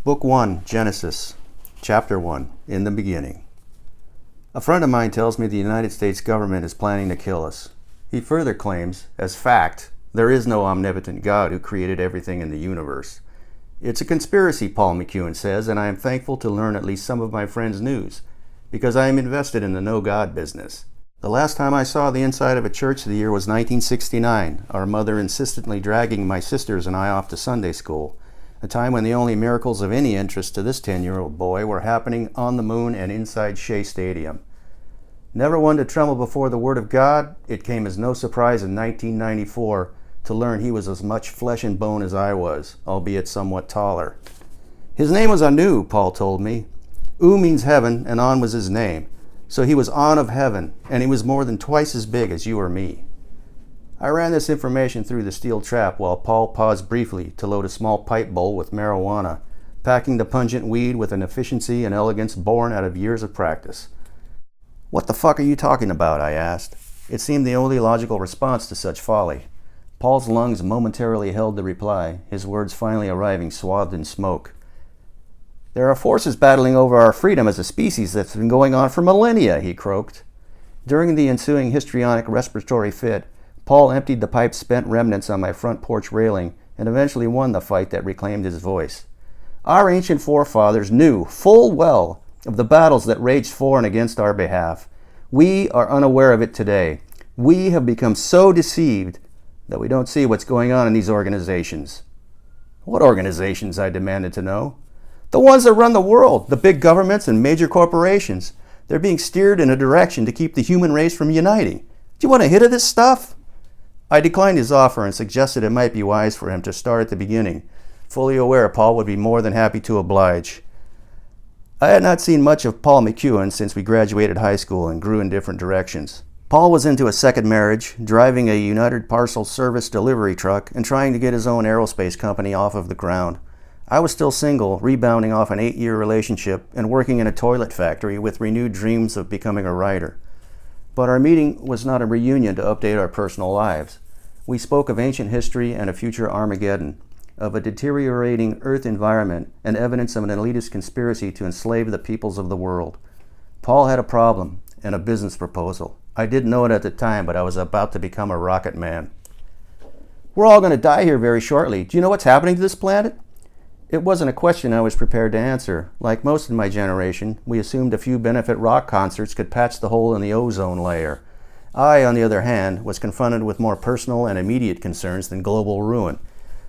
Book 1, Genesis, Chapter 1, In the Beginning. A friend of mine tells me the United States government is planning to kill us. He further claims, as fact, there is no omnipotent God who created everything in the universe. It's a conspiracy, Paul McEwen says, and I am thankful to learn at least some of my friend's news, because I am invested in the no-God business. The last time I saw the inside of a church the year was 1969, our mother insistently dragging my sisters and I off to Sunday school, a time when the only miracles of any interest to this 10-year-old boy were happening on the moon and inside Shea Stadium. Never one to tremble before the Word of God, it came as no surprise in 1994 to learn he was as much flesh and bone as I was, albeit somewhat taller. His name was Anu, Paul told me. U means heaven, and An was his name. So he was An of heaven, and he was more than twice as big as you or me. I ran this information through the steel trap while Paul paused briefly to load a small pipe bowl with marijuana, packing the pungent weed with an efficiency and elegance born out of years of practice. "What the fuck are you talking about?" I asked. It seemed the only logical response to such folly. Paul's lungs momentarily held the reply, his words finally arriving swathed in smoke. "There are forces battling over our freedom as a species that's been going on for millennia," he croaked. During the ensuing histrionic respiratory fit, Paul emptied the pipe's spent remnants on my front porch railing and eventually won the fight that reclaimed his voice. "Our ancient forefathers knew full well of the battles that raged for and against our behalf. We are unaware of it today. We have become so deceived that we don't see what's going on in these organizations." "What organizations?" I demanded to know. "The ones that run the world, the big governments and major corporations. They're being steered in a direction to keep the human race from uniting. Do you want a hit of this stuff?" I declined his offer and suggested it might be wise for him to start at the beginning, fully aware Paul would be more than happy to oblige. I had not seen much of Paul McEwen since we graduated high school and grew in different directions. Paul was into a second marriage, driving a United Parcel Service delivery truck, and trying to get his own aerospace company off of the ground. I was still single, rebounding off an 8-year relationship and working in a toilet factory with renewed dreams of becoming a writer. But our meeting was not a reunion to update our personal lives. We spoke of ancient history and a future Armageddon, of a deteriorating Earth environment and evidence of an elitist conspiracy to enslave the peoples of the world. Paul had a problem and a business proposal. I didn't know it at the time, but I was about to become a rocket man. "We're all going to die here very shortly. Do you know what's happening to this planet?" It wasn't a question I was prepared to answer. Like most of my generation, we assumed a few benefit rock concerts could patch the hole in the ozone layer. I, on the other hand, was confronted with more personal and immediate concerns than global ruin.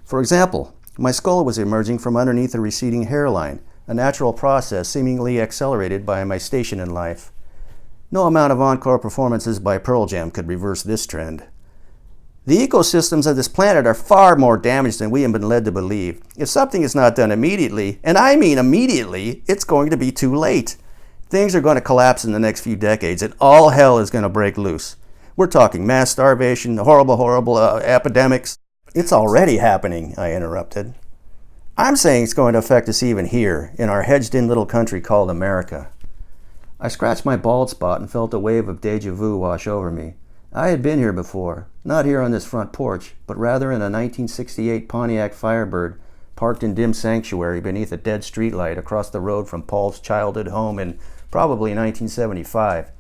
For example, my skull was emerging from underneath a receding hairline, a natural process seemingly accelerated by my station in life. No amount of encore performances by Pearl Jam could reverse this trend. "The ecosystems of this planet are far more damaged than we have been led to believe. If something is not done immediately, and I mean immediately, it's going to be too late. Things are going to collapse in the next few decades, and all hell is going to break loose. We're talking mass starvation, horrible epidemics." "It's already happening," I interrupted. "I'm saying it's going to affect us even here, in our hedged-in little country called America." I scratched my bald spot and felt a wave of déjà vu wash over me. I had been here before, not here on this front porch, but rather in a 1968 Pontiac Firebird, parked in dim sanctuary beneath a dead streetlight across the road from Paul's childhood home in probably 1975.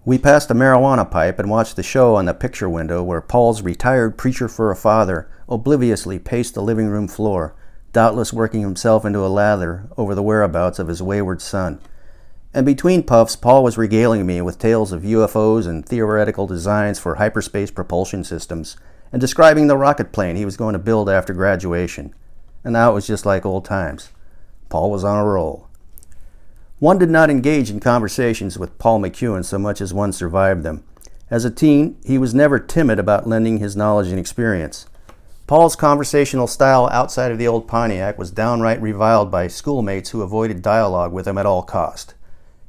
We passed a marijuana pipe and watched the show on the picture window where Paul's retired preacher for a father obliviously paced the living room floor, doubtless working himself into a lather over the whereabouts of his wayward son. And between puffs, Paul was regaling me with tales of UFOs and theoretical designs for hyperspace propulsion systems, and describing the rocket plane he was going to build after graduation. And now it was just like old times. Paul was on a roll. One did not engage in conversations with Paul McEwen so much as one survived them. As a teen, he was never timid about lending his knowledge and experience. Paul's conversational style outside of the old Pontiac was downright reviled by schoolmates who avoided dialogue with him at all cost.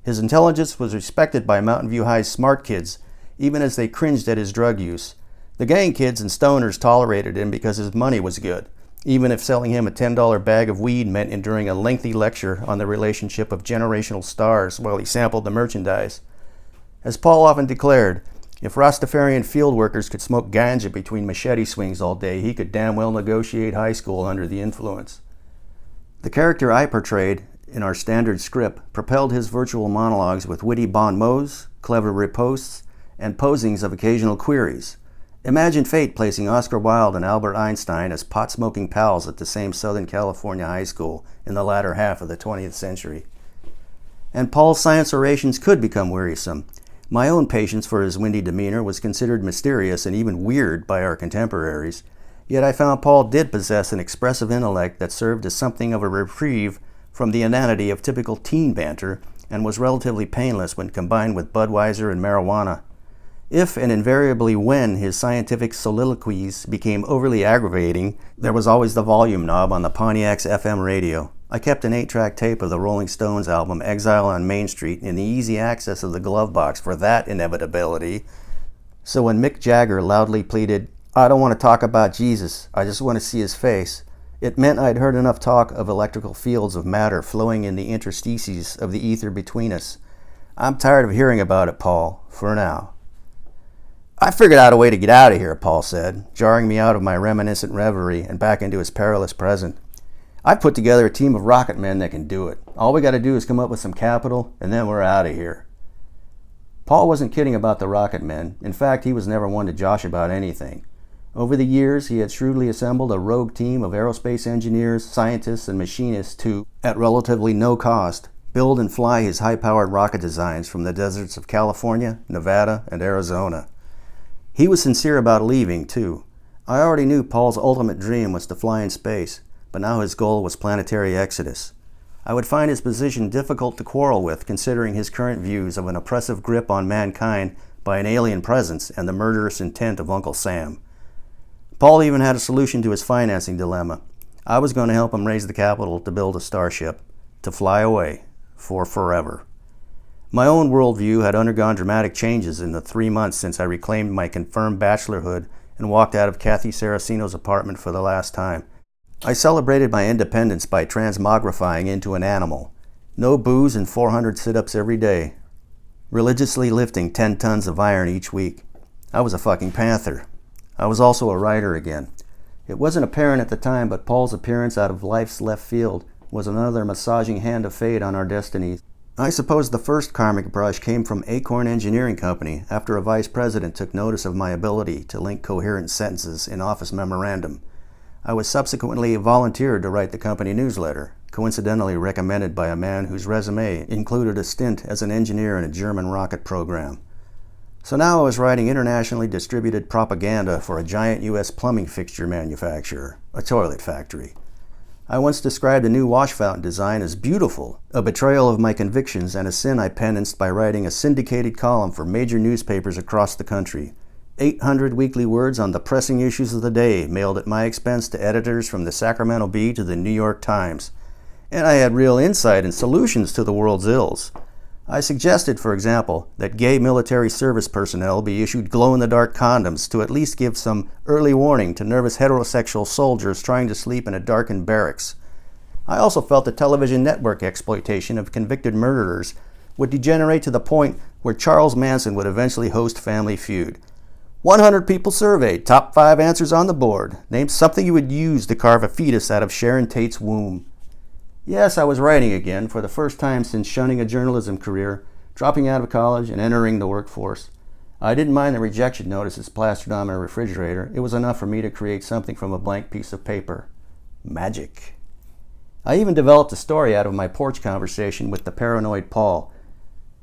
His intelligence was respected by Mountain View High's smart kids, even as they cringed at his drug use. The gang kids and stoners tolerated him because his money was good, even if selling him a $10 bag of weed meant enduring a lengthy lecture on the relationship of generational stars while he sampled the merchandise. As Paul often declared, if Rastafarian field workers could smoke ganja between machete swings all day, he could damn well negotiate high school under the influence. The character I portrayed in our standard script propelled his virtual monologues with witty bon mots, clever ripostes, and posings of occasional queries. Imagine fate placing Oscar Wilde and Albert Einstein as pot-smoking pals at the same Southern California high school in the latter half of the 20th century. And Paul's science orations could become wearisome. My own patience for his windy demeanor was considered mysterious and even weird by our contemporaries, yet I found Paul did possess an expressive intellect that served as something of a reprieve from the inanity of typical teen banter and was relatively painless when combined with Budweiser and marijuana. If and invariably when his scientific soliloquies became overly aggravating, there was always the volume knob on the Pontiac's FM radio. I kept an 8-track tape of the Rolling Stones album Exile on Main Street in the easy access of the glove box for that inevitability. So when Mick Jagger loudly pleaded, "I don't want to talk about Jesus, I just want to see his face," it meant I'd heard enough talk of electrical fields of matter flowing in the interstices of the ether between us. I'm tired of hearing about it, Paul, for now. "I figured out a way to get out of here," Paul said, jarring me out of my reminiscent reverie and back into his perilous present. "I've put together a team of rocket men that can do it. All we got to do is come up with some capital, and then we're out of here." Paul wasn't kidding about the rocket men. In fact, he was never one to josh about anything. Over the years, he had shrewdly assembled a rogue team of aerospace engineers, scientists, and machinists to, at relatively no cost, build and fly his high-powered rocket designs from the deserts of California, Nevada, and Arizona. He was sincere about leaving, too. I already knew Paul's ultimate dream was to fly in space, but now his goal was planetary exodus. I would find his position difficult to quarrel with, considering his current views of an oppressive grip on mankind by an alien presence and the murderous intent of Uncle Sam. Paul even had a solution to his financing dilemma. I was going to help him raise the capital to build a starship, to fly away, for forever. My own worldview had undergone dramatic changes in the 3 months since I reclaimed my confirmed bachelorhood and walked out of Kathy Saraceno's apartment for the last time. I celebrated my independence by transmogrifying into an animal. No booze and 400 sit-ups every day. Religiously lifting 10 tons of iron each week. I was a fucking panther. I was also a writer again. It wasn't apparent at the time, but Paul's appearance out of life's left field was another massaging hand of fate on our destinies. I suppose the first karmic brush came from Acorn Engineering Company after a vice president took notice of my ability to link coherent sentences in office memorandum. I was subsequently volunteered to write the company newsletter, coincidentally recommended by a man whose resume included a stint as an engineer in a German rocket program. So now I was writing internationally distributed propaganda for a giant U.S. plumbing fixture manufacturer, a toilet factory. I once described a new wash fountain design as beautiful, a betrayal of my convictions and a sin I penance by writing a syndicated column for major newspapers across the country. 800 weekly words on the pressing issues of the day, mailed at my expense to editors from the Sacramento Bee to the New York Times. And I had real insight and solutions to the world's ills. I suggested, for example, that gay military service personnel be issued glow-in-the-dark condoms to at least give some early warning to nervous heterosexual soldiers trying to sleep in a darkened barracks. I also felt the television network exploitation of convicted murderers would degenerate to the point where Charles Manson would eventually host Family Feud. 100 people surveyed, top 5 answers on the board. Name something you would use to carve a fetus out of Sharon Tate's womb. Yes, I was writing again, for the first time since shunning a journalism career, dropping out of college and entering the workforce. I didn't mind the rejection notices plastered on my refrigerator. It was enough for me to create something from a blank piece of paper. Magic. I even developed a story out of my porch conversation with the paranoid Paul.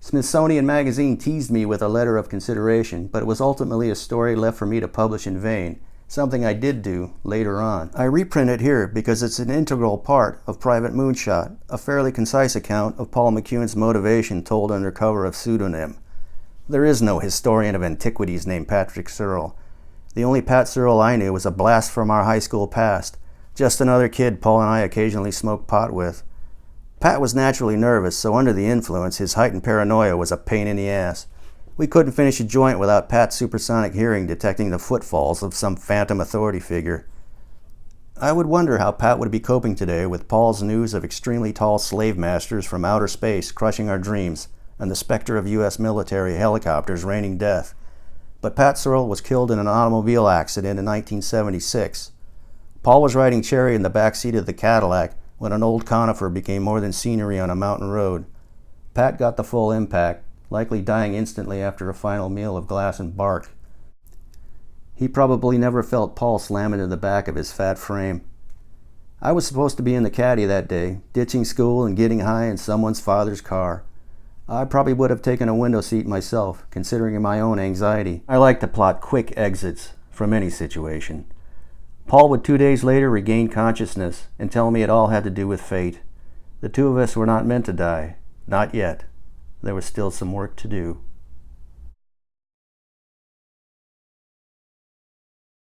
Smithsonian Magazine teased me with a letter of consideration, but it was ultimately a story left for me to publish in vain. Something I did do later on. I reprint it here because it's an integral part of Private Moonshot, a fairly concise account of Paul McEwen's motivation told under cover of pseudonym. There is no historian of antiquities named Patrick Searle. The only Pat Searle I knew was a blast from our high school past, just another kid Paul and I occasionally smoked pot with. Pat was naturally nervous, so under the influence, his heightened paranoia was a pain in the ass. We couldn't finish a joint without Pat's supersonic hearing detecting the footfalls of some phantom authority figure. I would wonder how Pat would be coping today with Paul's news of extremely tall slave masters from outer space crushing our dreams and the specter of U.S. military helicopters raining death. But Pat Searle was killed in an automobile accident in 1976. Paul was riding Cherry in the back seat of the Cadillac when an old conifer became more than scenery on a mountain road. Pat got the full impact, likely dying instantly after a final meal of glass and bark. He probably never felt Paul slam into the back of his fat frame. I was supposed to be in the caddy that day, ditching school and getting high in someone's father's car. I probably would have taken a window seat myself, considering my own anxiety. I like to plot quick exits from any situation. Paul would 2 days later regain consciousness and tell me it all had to do with fate. The two of us were not meant to die. Not yet. There was still some work to do.